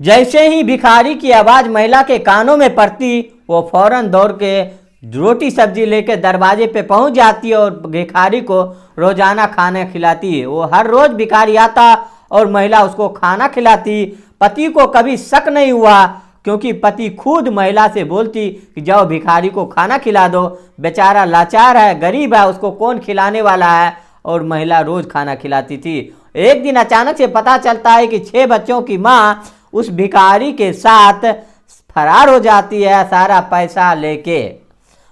जैसे ही भिखारी की आवाज महिला के कानों में पड़ती, वो फौरन दौड़ के रोटी सब्जी लेकर दरवाजे पे पहुंच जाती और भिखारी को रोजाना खाना खिलाती। वो हर रोज भिखारी आता और महिला उसको खाना खिलाती। पति को कभी शक नहीं हुआ, क्योंकि पति खुद महिला से बोलती कि जाओ भिखारी को खाना खिला दो, बेचारा लाचार है, गरीब है, उसको कौन खिलाने वाला है। और महिला रोज खाना खिलाती थी। एक दिन अचानक से पता चलता है कि 6 बच्चों की माँ उस भिखारी के साथ फरार हो जाती है, सारा पैसा लेके।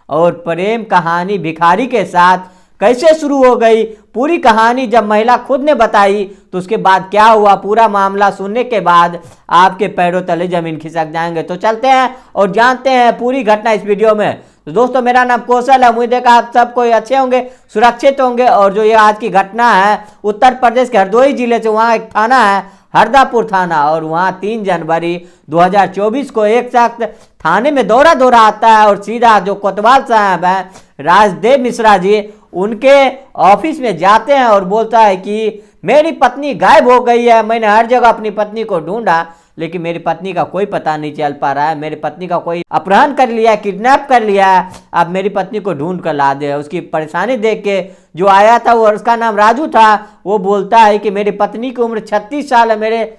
और प्रेम कहानी भिखारी के साथ कैसे शुरू हो गई, पूरी कहानी जब महिला खुद ने बताई तो उसके बाद क्या हुआ, पूरा मामला सुनने के बाद आपके पैरों तले जमीन खिसक जाएंगे। तो चलते हैं और जानते हैं पूरी घटना इस वीडियो में। तो दोस्तों, मेरा नाम कौशल है। उम्मीद है कि आप सब कोई अच्छे होंगे, सुरक्षित होंगे। और जो ये आज की घटना है उत्तर प्रदेश के हरदोई जिले से, वहाँ एक थाना है हरदापुर थाना, और वहाँ 3 जनवरी 2024 को एक शख्स थाने में दौड़ा आता है और सीधा जो कोतवाल साहब हैं राजदेव मिश्रा जी, उनके ऑफिस में जाते हैं और बोलता है कि मेरी पत्नी गायब हो गई है, मैंने हर जगह अपनी पत्नी को ढूंढा लेकिन मेरी पत्नी का कोई पता नहीं चल पा रहा है, मेरी पत्नी का कोई अपहरण कर लिया है, किडनैप कर लिया है, आप मेरी पत्नी को ढूंढ कर ला दे। उसकी परेशानी देख के जो आया था, वो उसका नाम राजू था, वो बोलता है कि मेरी पत्नी की उम्र 36 साल है, मेरे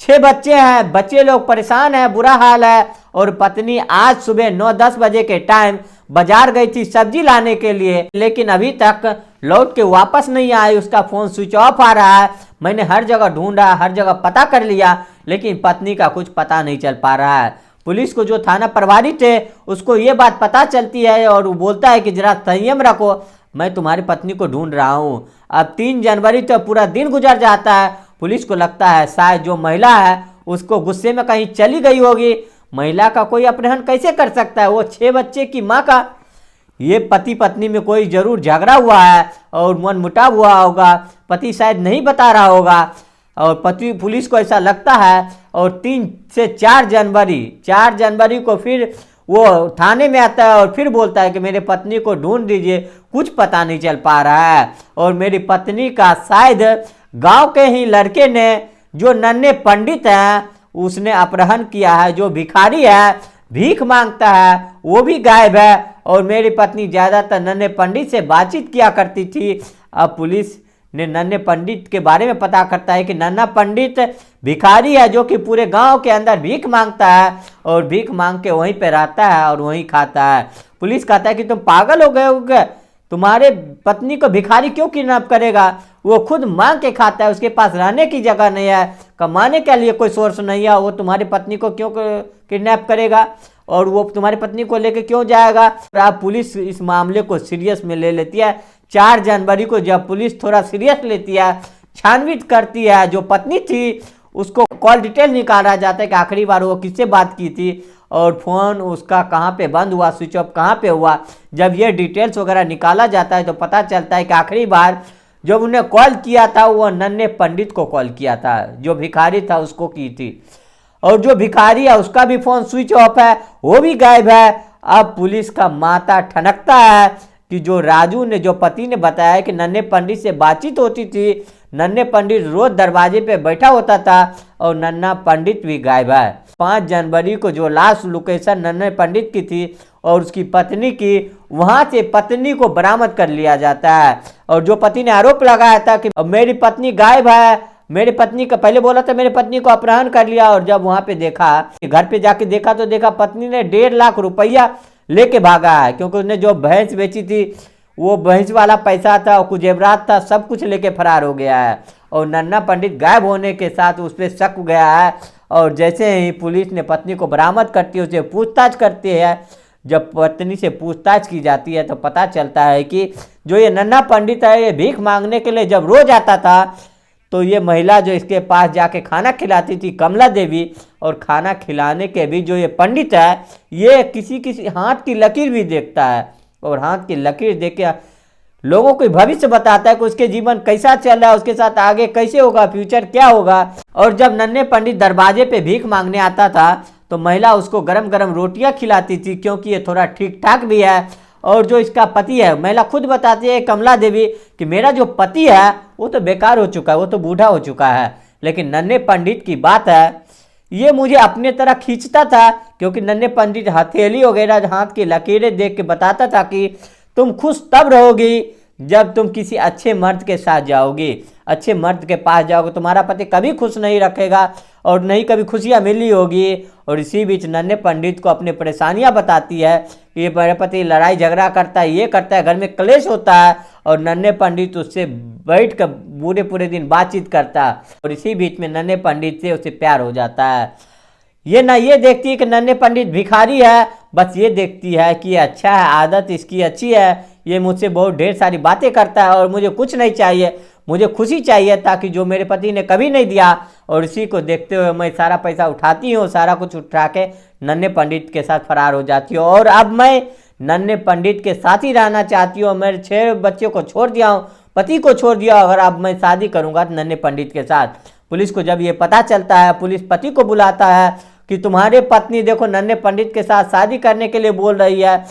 6 बच्चे हैं, बच्चे लोग परेशान हैं, बुरा हाल है। और पत्नी आज सुबह 9-10 बजे के टाइम बाजार गई थी सब्जी लाने के लिए, लेकिन अभी तक लौट के वापस नहीं आई, उसका फोन स्विच ऑफ आ रहा है। मैंने हर जगह ढूंढा, हर जगह पता कर लिया, लेकिन पत्नी का कुछ पता नहीं चल पा रहा है। पुलिस को जो थाना प्रभारी थे उसको ये बात पता चलती है और वो बोलता है कि जरा संयम रखो, मैं तुम्हारी पत्नी को ढूंढ रहा हूँ। अब 3 जनवरी तो पूरा दिन गुजर जाता है। पुलिस को लगता है शायद जो महिला है उसको गुस्से में कहीं चली गई होगी। महिला का कोई अपहरण कैसे कर सकता है, वो 6 बच्चे की माँ का। ये पति पत्नी में कोई जरूर झगड़ा हुआ है और मनमुटाव हुआ होगा, पति शायद नहीं बता रहा होगा और पति पुलिस को ऐसा लगता है। और 3 से 4 जनवरी को फिर वो थाने में आता है और फिर बोलता है कि मेरे पत्नी को ढूंढ दीजिए, कुछ पता नहीं चल पा रहा है। और मेरी पत्नी का शायद गांव के ही लड़के ने, जो नन्हे पंडित हैं, उसने अपहरण किया है। जो भिखारी है, भीख मांगता है, वो भी गायब है। और मेरी पत्नी ज़्यादातर नन्हे पंडित से बातचीत किया करती थी। अब पुलिस ने नन्हे पंडित के बारे में पता करता है कि नन्हा पंडित भिखारी है, जो कि पूरे गांव के अंदर भीख मांगता है और भीख मांग के वहीं पे रहता है और वहीं खाता है। पुलिस कहता है कि तुम पागल हो गए हो क्या? तुम्हारे पत्नी को भिखारी क्यों किडनैप करेगा? वो खुद मांग के खाता है, उसके पास रहने की जगह नहीं है, कमाने के लिए कोई सोर्स नहीं है, वो तुम्हारी पत्नी को क्यों किडनैप करेगा और वो तुम्हारी पत्नी को लेके क्यों जाएगा? अब पुलिस इस मामले को सीरियस में ले लेती है। 4 जनवरी को जब पुलिस थोड़ा सीरियस लेती है, छानबीन करती है, जो पत्नी थी उसको कॉल डिटेल निकाला जाता है कि आखिरी बार वो किससे बात की थी और फ़ोन उसका कहाँ पे बंद हुआ, स्विच ऑफ कहाँ पे हुआ। जब ये डिटेल्स वगैरह निकाला जाता है तो पता चलता है कि आखिरी बार जब उन्हें कॉल किया था वो नन्हे पंडित को कॉल किया था, जो भिखारी था उसको की थी। और जो भिखारी है उसका भी फ़ोन स्विच ऑफ है, वो भी गायब है। अब पुलिस का माथा ठनकता है कि जो राजू ने, जो पति ने बताया कि नन्हे पंडित से बातचीत होती थी, नन्हे पंडित रोज दरवाजे पे बैठा होता था और नन्हा पंडित भी गायब है। 5 जनवरी को जो लास्ट लोकेशन नन्हे पंडित की थी और उसकी पत्नी की, वहां से पत्नी को बरामद कर लिया जाता है। और जो पति ने आरोप लगाया था कि मेरी पत्नी गायब है, मेरी पत्नी का पहले बोला था मेरी पत्नी को अपहरण कर लिया, और जब वहां पे देखा, घर पे जाके देखा तो देखा पत्नी ने 1.5 लाख रुपया लेके भागा है, क्योंकि उसने जो भैंस बेची थी वो भैंस वाला पैसा था और कुछ जेवरात था, सब कुछ लेके फरार हो गया है। और नन्हा पंडित गायब होने के साथ उस पर शक गया है। और जैसे ही पुलिस ने पत्नी को बरामद करती है, उसे पूछताछ करती है। जब पत्नी से पूछताछ की जाती है तो पता चलता है कि जो ये नन्हा पंडित है, ये भीख मांगने के लिए जब रोज आता था तो ये महिला जो इसके पास जाके खाना खिलाती थी, कमला देवी, और खाना खिलाने के भी जो ये पंडित है, ये किसी हाथ की लकीर भी देखता है और हाथ की लकीर देख के लोगों को भविष्य बताता है कि उसके जीवन कैसा चल रहा है, उसके साथ आगे कैसे होगा, फ्यूचर क्या होगा। और जब नन्हे पंडित दरवाजे पे भीख मांगने आता था तो महिला उसको गरम गरम रोटियां खिलाती थी, क्योंकि ये थोड़ा ठीक ठाक भी है। और जो इसका पति है, महिला खुद बताती है कमला देवी कि मेरा जो पति है वो तो बेकार हो चुका है, वो तो बूढ़ा हो चुका है। लेकिन नन्हे पंडित की बात है ये मुझे अपने तरह खींचता था, क्योंकि नन्हे पंडित हथेली वगैरह हाथ की लकीरें देख के बताता था कि तुम खुश तब रहोगी जब तुम किसी अच्छे मर्द के साथ जाओगी, अच्छे मर्द के पास जाओगे, तुम्हारा पति कभी खुश नहीं रखेगा और नहीं कभी खुशियाँ मिली होगी। और इसी बीच नन्हे पंडित को अपनी परेशानियाँ बताती है कि ये मेरे पति लड़ाई झगड़ा करता है, ये करता है, घर में क्लेश होता है, और नन्हे पंडित उससे बैठ कर पूरे पूरे दिन बातचीत करता है। और इसी बीच में नन्हे पंडित से उसे प्यार हो जाता है। ये देखती है कि नन्हे पंडित भिखारी है, बस ये देखती है कि अच्छा है, आदत इसकी अच्छी है, ये मुझसे बहुत ढेर सारी बातें करता है और मुझे कुछ नहीं चाहिए, मुझे खुशी चाहिए ताकि जो मेरे पति ने कभी नहीं दिया। और इसी को देखते हुए मैं सारा पैसा उठाती हूँ, सारा कुछ उठा के नन्हे पंडित के साथ फरार हो जाती हूँ। और अब मैं नन्हे पंडित के साथ ही रहना चाहती हूँ। मेरे 6 बच्चों को छोड़ दिया हूँ, पति को छोड़ दिया, अगर अब मैं शादी करूँगा तो नन्हे पंडित के साथ। पुलिस को जब ये पता चलता है, पुलिस पति को बुलाता है कि तुम्हारे पत्नी देखो नन्हे पंडित के साथ शादी करने के लिए बोल रही है।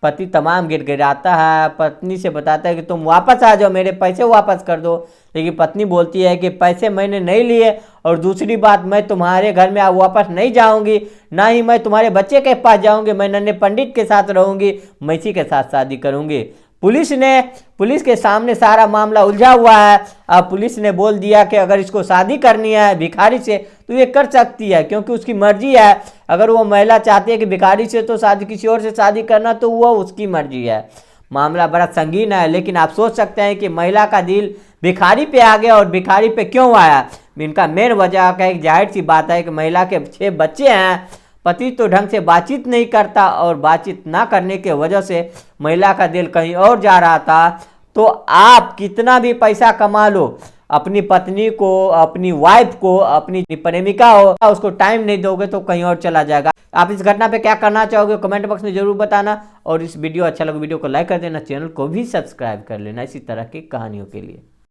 पति तमाम गिड़गिड़ाता है, पत्नी से बताता है कि तुम वापस आ जाओ, मेरे पैसे वापस कर दो। लेकिन पत्नी बोलती है कि पैसे मैंने नहीं लिए, और दूसरी बात, मैं तुम्हारे घर में वापस नहीं जाऊंगी, ना ही मैं तुम्हारे बच्चे के पास जाऊंगी, मैं नन्हे पंडित के साथ रहूंगी, मैं इसी के साथ शादी करूंगी। पुलिस के सामने सारा मामला उलझा हुआ है। अब पुलिस ने बोल दिया कि अगर इसको शादी करनी है भिखारी से तो ये कर सकती है, क्योंकि उसकी मर्जी है। अगर वो महिला चाहती है कि भिखारी से तो शादी किसी और से शादी करना, तो वो उसकी मर्जी है। मामला बड़ा संगीन है, लेकिन आप सोच सकते हैं कि महिला का दिल भिखारी पे आ गया, और भिखारी पे क्यों आया। इनका मेन वजह का एक जाहिर सी बात है कि महिला के 6 बच्चे हैं, पति तो ढंग से बातचीत नहीं करता, और बातचीत ना करने के वजह से महिला का दिल कहीं और जा रहा था। तो आप कितना भी पैसा कमा लो, अपनी पत्नी को, अपनी वाइफ को, अपनी प्रेमिका हो, उसको टाइम नहीं दोगे तो कहीं और चला जाएगा। आप इस घटना पे क्या करना चाहोगे कमेंट बॉक्स में जरूर बताना, और इस वीडियो अच्छा लगे वीडियो को लाइक कर देना, चैनल को भी सब्सक्राइब कर लेना इसी तरह की कहानियों के लिए।